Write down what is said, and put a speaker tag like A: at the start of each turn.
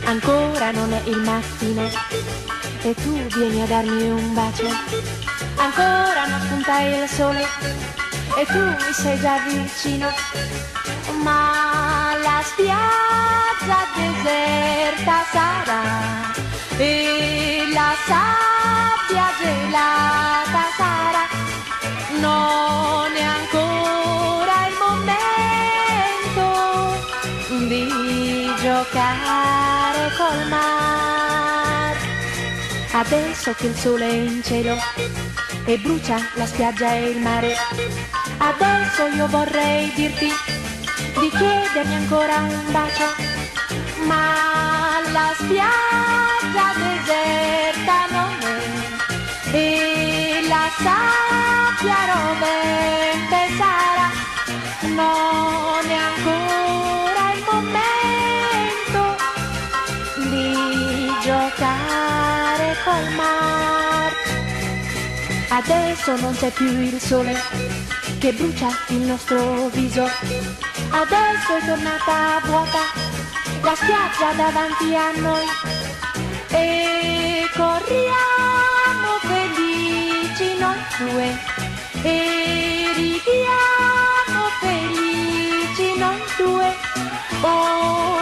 A: Ancora non è il mattino e tu vieni a darmi un bacio. Ancora non spunta il sole e tu mi sei già vicino. Ma la spiaggia deserta sarà e la sabbia gelata sarà. Non è ancora il momento di giocare col mar. Adesso che il sole è in cielo e brucia la spiaggia e il mare, adesso io vorrei dirti di chiedermi ancora un bacio, ma la spiaggia deserta non è e la sabbia rovente sarà. Non è ancora il momento di giocare col mar. Adesso non c'è più il sole che brucia il nostro viso, adesso è tornata vuota la spiaggia davanti a noi e corriamo felici noi due e righiamo felici noi due. Oh,